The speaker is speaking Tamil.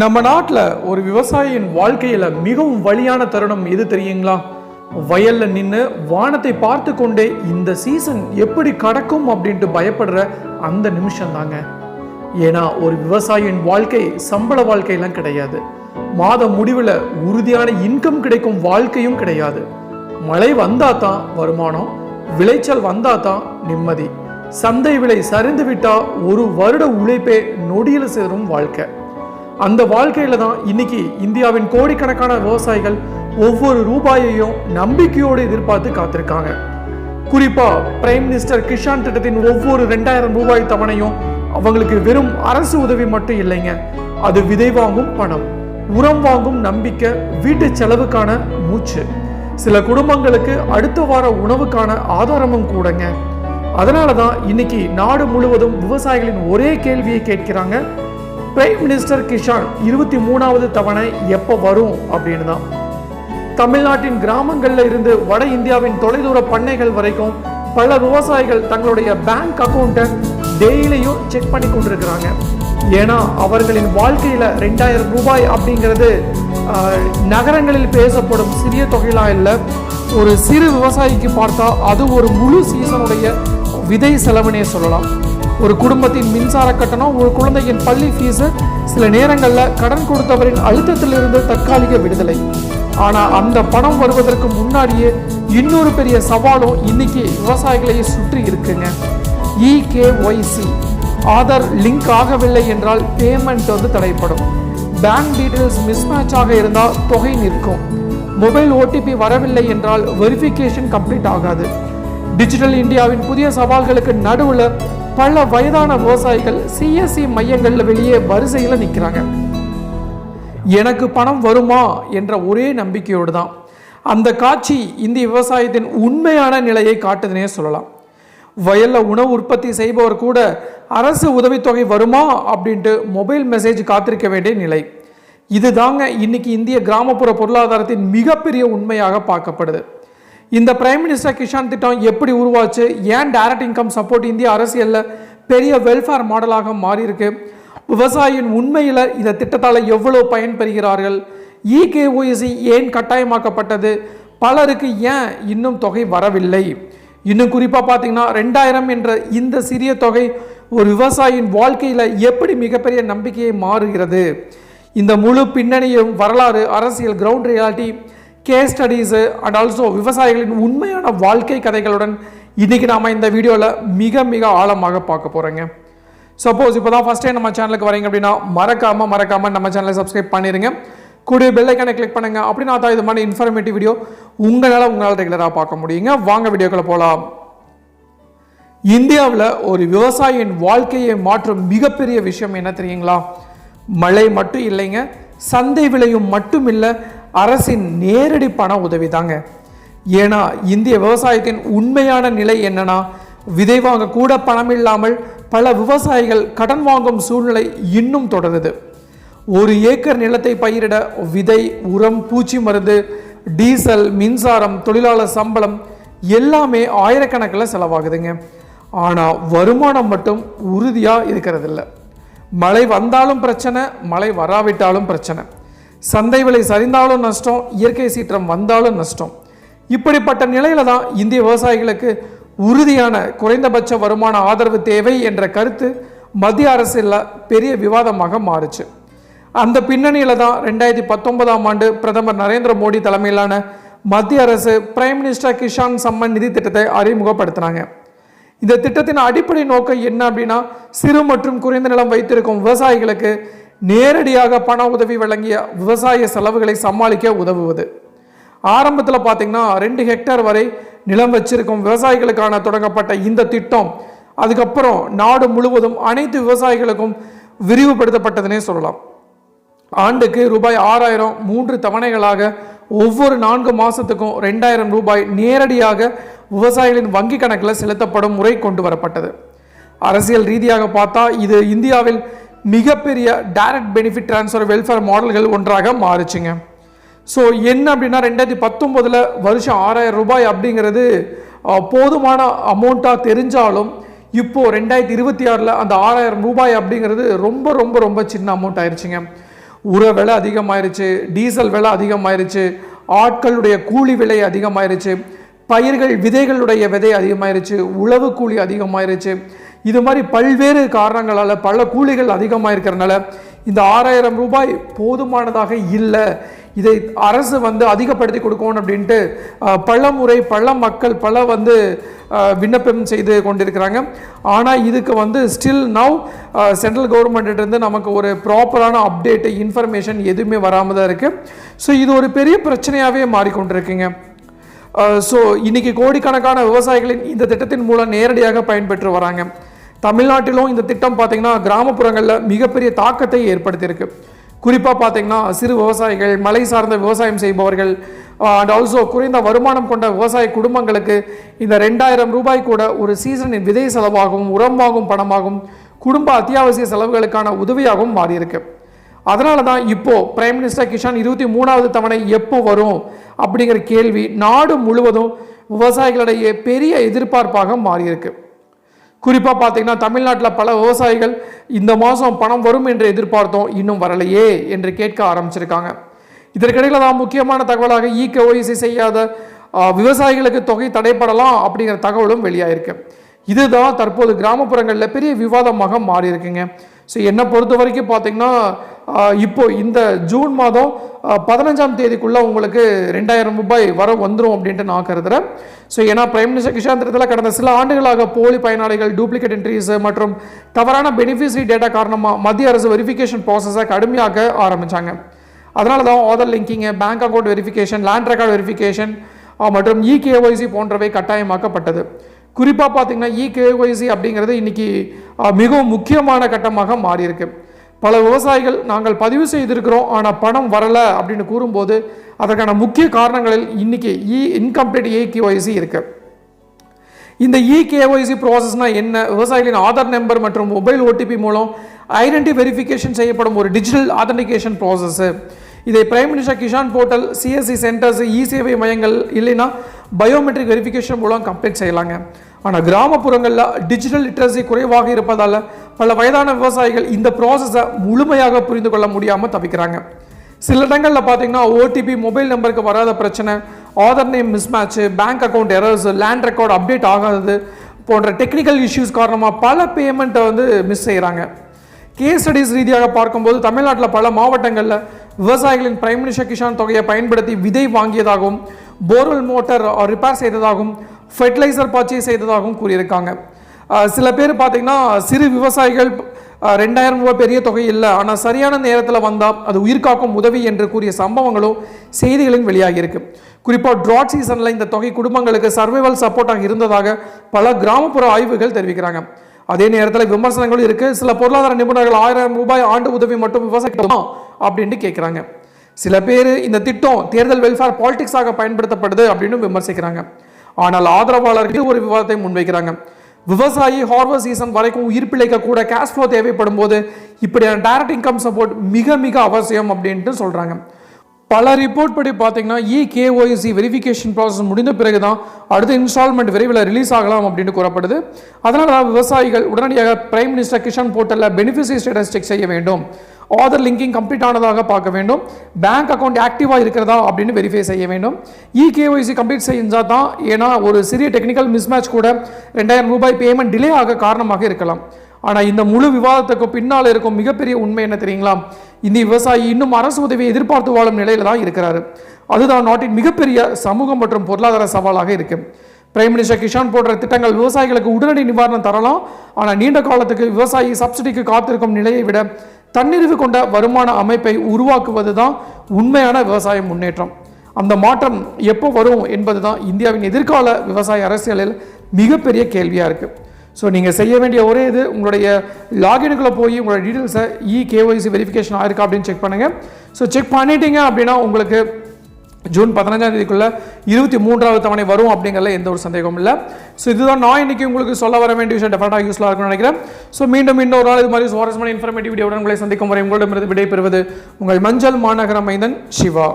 நம்ம நாட்டில் ஒரு விவசாயியின் வாழ்க்கையில் மிகவும் வலியான தருணம் எது தெரியுங்களா? வயல்ல நின்று வானத்தை பார்த்து கொண்டே இந்த சீசன் எப்படி கடக்கும் அப்படின்ட்டு பயப்படுற அந்த நிமிஷம் தாங்க. ஏன்னா ஒரு விவசாயியின் வாழ்க்கை சம்பள வாழ்க்கையெல்லாம் கிடையாது. மாத முடிவில் உறுதியான இன்கம் கிடைக்கும் வாழ்க்கையும் கிடையாது. மழை வந்தா தான் வருமானம், விளைச்சல் வந்தா தான் நிம்மதி. சந்தை விலை சரிந்து விட்டா ஒரு வருட உழைப்பே நொடியில் சேரும் வாழ்க்கை. அந்த வாழ்க்கையில தான் இன்னைக்கு இந்தியாவின் கோடிக்கணக்கான விவசாயிகள் ஒவ்வொரு ரூபாயையும் நம்பிக்கையோடு எதிர்பார்த்து காத்திருக்காங்க. குறிப்பா பிரைம் மினிஸ்டர் கிஷான் திட்டத்தின் ஒவ்வொரு 2000 ரூபாய் தவணையும் அவங்களுக்கு வெறும் அரசு உதவி மட்டும் இல்லைங்க, அது விதை வாங்கும் பணம், உரம் வாங்கும் நம்பிக்கை, வீட்டு செலவுக்கான மூச்சு, சில குடும்பங்களுக்கு அடுத்த வார உணவுக்கான ஆதாரமும் கூடங்க. அதனாலதான் இன்னைக்கு நாடு முழுவதும் விவசாயிகளின் ஒரே கேள்வியை கேட்கிறாங்க, பிரைம் மினிஸ்டர் கிஷான் 23வது தவணை எப்போ வரும் அப்படின்னு தான். தமிழ்நாட்டின் கிராமங்கள்ல இருந்து வட இந்தியாவின் தொலைதூர பண்ணைகள் வரைக்கும் பல விவசாயிகள் தங்களுடைய பேங்க் அக்கௌண்ட்டை டெய்லியும் செக் பண்ணி கொண்டிருக்கிறாங்க. ஏன்னா அவர்களின் வாழ்க்கையில 2000 ரூபாய் அப்படிங்கிறது நகரங்களில் பேசப்படும் சிறிய தொகையெல்லாம் இல்லை. ஒரு சிறு விவசாயிக்கு பார்த்தா அது ஒரு முழு சீசனுடைய விதை செலவுனே சொல்லலாம். ஒரு குடும்பத்தின் மின்சார கட்டணம், ஒரு குழந்தையின் பள்ளி ஃபீஸு, சில நேரங்களில் கடன் கொடுத்தவரின் அழுத்தத்திலிருந்து தற்காலிக விடுதலை. ஆனால் அந்த பணம் வருவதற்கு முன்னாடியே இன்னொரு பெரிய சவாலும் இன்னைக்கு விவசாயிகளை சுற்றி இருக்குங்க. EKYC ஆதார் லிங்க் ஆகவில்லை என்றால் பேமெண்ட் தடைப்படும். பேங்க் டீடைல்ஸ் மிஸ்மேட்ச் ஆக இருந்தால் தொகை நிற்கும். மொபைல் OTP வரவில்லை என்றால் வெரிஃபிகேஷன் கம்ப்ளீட் ஆகாது. டிஜிட்டல் இந்தியாவின் புதிய சவால்களுக்கு நடுவில் பல வயதான விவசாயிகள் CSC மையங்கள்ல வெளியே வரிசையில் நிற்கிறாங்க. எனக்கு பணம் வருமா என்ற ஒரே நம்பிக்கையோடு தான். அந்த காட்சி இந்திய விவசாயத்தின் உண்மையான நிலையை காட்டுதுன்னே சொல்லலாம். வயல்ல உணவு உற்பத்தி செய்பவர் கூட அரசு உதவித்தொகை வருமா அப்படின்ட்டு மொபைல் மெசேஜ் காத்திருக்க வேண்டிய நிலை. இதுதாங்க இன்னைக்கு இந்திய கிராமப்புற பொருளாதாரத்தின் மிகப்பெரிய உண்மையாக பார்க்கப்படுது. இந்த பிரைம் மினிஸ்டர் கிஷான் திட்டம் எப்படி உருவாச்சு, ஏன் டைரக்ட் இன்கம் சப்போர்ட் இந்திய அரசியலில் பெரிய வெல்ஃபேர் மாடலாக மாறி இருக்கு, விவசாயியின் உண்மையில் இந்த திட்டத்தால் எவ்வளோ பயன் பெறுகிறார்கள், EKYC ஏன் கட்டாயமாக்கப்பட்டது, பலருக்கு ஏன் இன்னும் தொகை வரவில்லை, இன்னும் குறிப்பாக பார்த்தீங்கன்னா 2000 என்ற இந்த சிறிய தொகை ஒரு விவசாயியின் வாழ்க்கையில் எப்படி மிகப்பெரிய நம்பிக்கையை மாறுகிறது, இந்த முழு பின்னணியும் வரலாறு, அரசியல், ground reality, case studies and also விவசாயிகளின் உண்மையான வாழ்க்கை கதைகளுடன் இன்றைக்கி நாம் இந்த வீடியோவில் மிக மிக ஆழமாக பார்க்க போகிறோங்க. சப்போஸ் இப்போ தான் ஃபஸ்ட் டைம் நம்ம சேனலுக்கு வரீங்க அப்படின்னா மறக்காமல் நம்ம சேனலை சப்ஸ்கிரைப் பண்ணிடுங்க. கூடிய பெல் ஐக்கானை கிளிக் பண்ணுங்கள். அப்படின்னா தான் இது மாதிரி இன்ஃபர்மேட்டிவ் வீடியோ உங்களால் ரெகுலராக பார்க்க முடியுங்க. வாங்க வீடியோக்களை போகலாம். இந்தியாவில் ஒரு விவசாயியின் வாழ்க்கையை மாற்றும் மிகப்பெரிய விஷயம் என்ன தெரியுங்களா? மழை மட்டும் இல்லைங்க, சந்தை விலையும் மட்டும் இல்லை, அரசின் நேரடி பண உதவி தாங்க. ஏன்னா இந்திய விவசாயத்தின் உண்மையான நிலை என்னன்னா, விதை வாங்க கூட பணம் இல்லாமல் பல விவசாயிகள் கடன் வாங்கும் சூழ்நிலை இன்னும் தொடருது. 1 ஏக்கர் நிலத்தை பயிரிட விதை, உரம், பூச்சி மருந்து, டீசல், மின்சாரம், தொழிலாளர் சம்பளம் எல்லாமே ஆயிரக்கணக்கில் செலவாகுதுங்க. ஆனால் வருமானம் மட்டும் உறுதியாக இருக்கிறதில்ல. மழை வந்தாலும் பிரச்சனை, மழை வராவிட்டாலும் பிரச்சனை, சந்தை விலை சரிந்தாலும் நஷ்டம், இயற்கை சீற்றம் வந்தாலும் நஷ்டம். இப்படிப்பட்ட நிலையில தான் இந்திய விவசாயிகளுக்கு உறுதியான குறைந்தபட்ச வருமான ஆதரவு தேவை என்ற கருத்து மத்திய அரசில் பெரிய விவாதமாக மாறுச்சு. அந்த பின்னணியில தான் 2019ஆம் ஆண்டு பிரதமர் நரேந்திர மோடி தலைமையிலான மத்திய அரசு பிரைம் மினிஸ்டர் கிஷான் சம்மன் நிதி திட்டத்தை அறிமுகப்படுத்தினாங்க. இந்த திட்டத்தின் அடிப்படை நோக்கம் என்ன அப்படின்னா, சிறு மற்றும் குறைந்த நிலம் வைத்திருக்கும் விவசாயிகளுக்கு நேரடியாக பண உதவி வழங்கிய விவசாய செலவுகளை சமாளிக்க உதவுவது. ஆரம்பத்தில் பார்த்தீங்கன்னா 2 ஹெக்டேர் வரை நிலம் வச்சிருக்கும் விவசாயிகளுக்கான தொடங்கப்பட்ட இந்த திட்டம் அதுக்கப்புறம் நாடு முழுவதும் அனைத்து விவசாயிகளுக்கும் விரிவுபடுத்தப்பட்டதுன்னே சொல்லலாம். ஆண்டுக்கு ரூபாய் 6000 3 தவணைகளாக ஒவ்வொரு 4 மாதத்துக்கும் 2000 ரூபாய் நேரடியாக விவசாயிகளின் வங்கி கணக்கில் செலுத்தப்படும் முறை கொண்டு வரப்பட்டது. அரசியல் ரீதியாக பார்த்தா இது இந்தியாவில் மிகப்பெரிய டைரக்ட் பெனிஃபிட் டிரான்ஸ்ஃபர் வெல்ஃபேர் மாடல்கள் ஒன்றாக மாறுச்சுங்க. ஸோ என்ன அப்படின்னா 2019 வருஷம் 6000 ரூபாய் அப்படிங்கிறது போதுமான அமௌண்ட்டாக தெரிஞ்சாலும் இப்போது 2026 அந்த 6000 ரூபாய் அப்படிங்கிறது ரொம்ப ரொம்ப ரொம்ப சின்ன அமௌண்ட் ஆயிடுச்சுங்க. உர விலை அதிகமாயிருச்சு, டீசல் விலை அதிகமாயிருச்சு, ஆட்களுடைய கூலி விலை அதிகமாயிருச்சு, பயிர்கள் விதைகளுடைய விதை அதிகமாயிருச்சு, உழவு கூலி அதிகமாயிருச்சு. இது மாதிரி பல்வேறு காரணங்களால் பல கூலிகள் அதிகமாயிருக்கிறதுனால இந்த 6000 ரூபாய் போதுமானதாக இல்லை. இதை அரசு அதிகப்படுத்தி கொடுக்கணும் அப்படின்ட்டு பல முறை பல மக்கள் விண்ணப்பம் செய்து கொண்டிருக்கிறாங்க. ஆனால் இதுக்கு ஸ்டில் நவ் சென்ட்ரல் கவர்மெண்ட்டிருந்து நமக்கு ஒரு ப்ராப்பரான அப்டேட்டு இன்ஃபர்மேஷன் எதுவுமே வராமல் தான் இருக்குது. ஸோ இது ஒரு பெரிய பிரச்சனையாகவே மாறிக்கொண்டிருக்குங்க. ஸோ இன்றைக்கி கோடிக்கணக்கான விவசாயிகளின் இந்த திட்டத்தின் மூலம் நேரடியாக பயன்பெற்று வராங்க. தமிழ்நாட்டிலும் இந்த திட்டம் பார்த்திங்கன்னா கிராமப்புறங்களில் மிகப்பெரிய தாக்கத்தை ஏற்படுத்தியிருக்கு. குறிப்பாக பார்த்திங்கன்னா சிறு விவசாயிகள், மலை சார்ந்த விவசாயம் செய்பவர்கள் அண்ட் ஆல்சோ குறைந்த வருமானம் கொண்ட விவசாய குடும்பங்களுக்கு இந்த 2000 ரூபாய் கூட ஒரு சீசனின் விதை செலவாகவும் உரமாகும் பணமாகவும் குடும்ப அத்தியாவசிய செலவுகளுக்கான உதவியாகவும் மாறியிருக்கு. அதனால தான் இப்போது பிரைம் மினிஸ்டர் கிஷான் 23வது தவணை எப்போ வரும் அப்படிங்கிற கேள்வி நாடு முழுவதும் விவசாயிகளிடையே பெரிய எதிர்பார்ப்பாக மாறியிருக்கு. குறிப்பாக பார்த்தீங்கன்னா தமிழ்நாட்டில் பல விவசாயிகள் இந்த மாதம் பணம் வரும் என்று எதிர்பார்த்தோம், இன்னும் வரலையே என்று கேட்க ஆரம்பிச்சிருக்காங்க. இதற்கிடையில் தான் முக்கியமான தகவலாக இகேஒய்சி செய்யாத விவசாயிகளுக்கு தொகை தடைப்படலாம் அப்படிங்கிற தகவலும் வெளியாயிருக்கு. இதுதான் தற்போது கிராமப்புறங்களில் பெரிய விவாதமாக மாறி இருக்குங்க. ஸோ என்னை பொறுத்த வரைக்கும் பார்த்தீங்கன்னா இப்போ இந்த ஜூன் மாதம் 15ஆம் தேதிக்குள்ளே உங்களுக்கு 2000 ரூபாய் வந்துடும் அப்படின்ட்டு நான் கருதுகிறேன். ஸோ ஏன்னா பிரைம் மினிஸ்டர் கிஷான் திட்டத்தில் கடந்த சில ஆண்டுகளாக போலி பயனாளிகள், டூப்ளிகேட் என்ட்ரிஸ் மற்றும் தவறான பெனிஃபிஷரி டேட்டா காரணமாக மத்திய அரசு வெரிஃபிகேஷன் ப்ராசஸை கடுமையாக ஆரம்பித்தாங்க. அதனால தான் Aadhaar linking, bank account verification, land record verification மற்றும் இகேஒய்சி போன்றவை கட்டாயமாக்கப்பட்டது. குறிப்பாக பார்த்தீங்கன்னா இகேஒய்சி அப்படிங்கிறது இன்றைக்கி மிகவும் முக்கியமான கட்டமாக மாறியிருக்கு. பல விவசாயிகள் நாங்கள் பதிவு செய்திருக்கிறோம் ஆனால் பணம் வரலை அப்படின்னு கூறும்போது அதற்கான முக்கிய காரணங்களில் இன்றைக்கி இன்கம்ப்ளீட் இகேஒய்சி இருக்குது. இந்த இகேஒய்சி ப்ராசஸ்னால் என்ன? விவசாயிகளின் ஆதார் நம்பர் மற்றும் மொபைல் ஓடிபி மூலம் ஐடென்டி வெரிஃபிகேஷன் செய்யப்படும் ஒரு டிஜிட்டல் ஆதென்டிகேஷன் ப்ராசஸ்ஸு. இதை prime minister Kisan portal, CSC centres, இ-சேவை மையங்கள் இல்லைன்னா பயோமெட்ரிக் வெரிஃபிகேஷன் மூலம் கம்ப்ளீட் செய்யலாங்க. ஆனால் கிராமப்புறங்களில் டிஜிட்டல் லிட்ரஸி குறைவாக இருப்பதால் பல வயதான விவசாயிகள் இந்த ப்ராசஸை முழுமையாக புரிந்து கொள்ள முடியாமல் தவிக்கிறாங்க. சில இடங்களில் பார்த்தீங்கன்னா ஓடிபி மொபைல் நம்பருக்கு வராத பிரச்சனை, Aadhaar name mismatch, bank account errors, land record update ஆகாதது போன்ற டெக்னிக்கல் இஷ்யூஸ் காரணமாக பல பேமெண்ட்டை மிஸ் செய்கிறாங்க. கேஸ் ஸ்டடீஸ் ரீதியாக பார்க்கும்போது தமிழ்நாட்டில் பல மாவட்டங்களில் விவசாயிகளின் பிரைம் மினிஸ்டர் கிஷான் தொகையை பயன்படுத்தி விதை வாங்கியதாகவும், போர்வெல் மோட்டார் ரிப்பேர் செய்ததாகவும், ஃபெர்டிலைசர் பர்ச்சேஸ் செய்ததாகவும் கூறியிருக்காங்க. சில பேர் பார்த்தீங்கன்னா சிறு விவசாயிகள் 2000 ரூபாய் பெரிய தொகை இல்லை, ஆனால் சரியான நேரத்தில் வந்தால் அது உயிர்காக்கும் உதவி என்று கூறிய சம்பவங்களும் செய்திகளின் வெளியாகியிருக்கு. குறிப்பாக ட்ராட் சீசனில் இந்த தொகை குடும்பங்களுக்கு சர்வைவல் சப்போர்ட்டாக இருந்ததாக பல கிராமப்புற ஆய்வுகள் தெரிவிக்கிறாங்க. அதே நேரத்தில் விமர்சனங்களும் இருக்குது. சில பொருளாதார நிபுணர்கள் 1000 ரூபாய் ஆண்டு உதவி மட்டும் விவசாயிகள் அப்படின்ட்டு கேட்குறாங்க. சில பேர் இந்த திட்டம் தேர்தல் வெல்ஃபேர் பாலிடிக்ஸாக பயன்படுத்தப்படுது அப்படின்னு விமர்சிக்கிறாங்க. ஆனால் ஆதரவாளர்கள் ஒரு விவாதத்தை முன்வைக்கிறாங்க. விவசாயி ஹார்வெஸ்ட் சீசன் வரைக்கும் உயிர் பிழைக்க கூட கேஷ் ஃப்ளோ தேவைப்படும் போது இப்படியான டைரக்ட் இன்கம் சப்போர்ட் மிக மிக அவசியம் அப்படின்ட்டு சொல்கிறாங்க. பல ரிப்போர்ட் படி பார்த்தீங்கன்னா இகேஒய்சி வெரிஃபிகேஷன் ப்ராசஸ் முடிந்த பிறகு தான் அடுத்த இன்ஸ்டால்மெண்ட் விரைவில் ரிலீஸ் ஆகலாம் அப்படின்னு கூறப்படுது. அதனால தான் விவசாயிகள் உடனடியாக பிரைம் மினிஸ்டர் கிஷான் போர்ட்டலில் பெனிஃபிஷரி ஸ்டேட்டஸ் செக் செய்ய வேண்டும், ஆதார் லிங்கிங் கம்ப்ளீட் ஆனதாக பார்க்க வேண்டும், பேங்க் அக்கௌண்ட் ஆக்டிவாக இருக்கிறதா அப்படின்னு வெரிஃபை செய்ய வேண்டும். இகேஒய்சி கம்ப்ளீட் செஞ்சால் தான், ஏன்னா ஒரு சிறிய டெக்னிக்கல் மிஸ்மேட்ச் கூட 2000 ரூபாய் பேமெண்ட் டிலே ஆக காரணமாக இருக்கலாம். ஆனால் இந்த முழு விவாதத்துக்கு பின்னால் இருக்கும் மிகப்பெரிய உண்மை என்ன தெரியுங்களா? இந்த விவசாயி இன்னும் அரசு உதவியை எதிர்பார்த்து வாழும் நிலையில தான் இருக்கிறாரு. அதுதான் நாட்டின் மிகப்பெரிய சமூக மற்றும் பொருளாதார சவாலாக இருக்கு. பிரைம் மினிஸ்டர் கிஷான் போன்ற திட்டங்கள் விவசாயிகளுக்கு உடனடி நிவாரணம் தரலாம். ஆனால் நீண்ட காலத்துக்கு விவசாயி சப்சிடிக்கு காத்திருக்கும் நிலையை விட தன்னிறைவு கொண்ட வருமான அமைப்பை உருவாக்குவது தான் உண்மையான விவசாய முன்னேற்றம். அந்த மாற்றம் எப்போ வரும் என்பது தான் இந்தியாவின் எதிர்கால விவசாய அரசியலில் மிகப்பெரிய கேள்வியாக இருக்குது. ஸோ நீங்கள் செய்ய வேண்டிய ஒரே இது, உங்களுடைய லாகினுக்குள்ளே போய் உங்களோட டீட்டெயில்ஸை இகேஒய்சி வெரிஃபிகேஷன் ஆயிருக்கா அப்படின்னு செக் பண்ணுங்கள். ஸோ செக் பண்ணிட்டீங்க அப்படின்னா உங்களுக்கு ஜூன் 15ஆம் தேதிக்குள்ளே 23வது தவணை வரும் அப்படிங்கிறதுல எந்த ஒரு சந்தேகமும் இல்லை. ஸோ இதுதான் நான் இன்றைக்கி உங்களுக்கு சொல்ல வர வேண்டிய விஷயம். டெஃபினட்டாக யூஸ்ஃபுல்லாக இருக்கும்னு நினைக்கிறேன். ஸோ மீண்டும் இன்னொரு நாள் இது மாதிரி சுவாரஸ்யமான இன்ஃபர்மேட்டிவ் வீடியோவுடன் உங்களை சந்திக்கும் வரை உங்களிடமிருந்து விடைபெறுவது உங்கள் மஞ்சள் மாநகர மைந்தன் சிவா.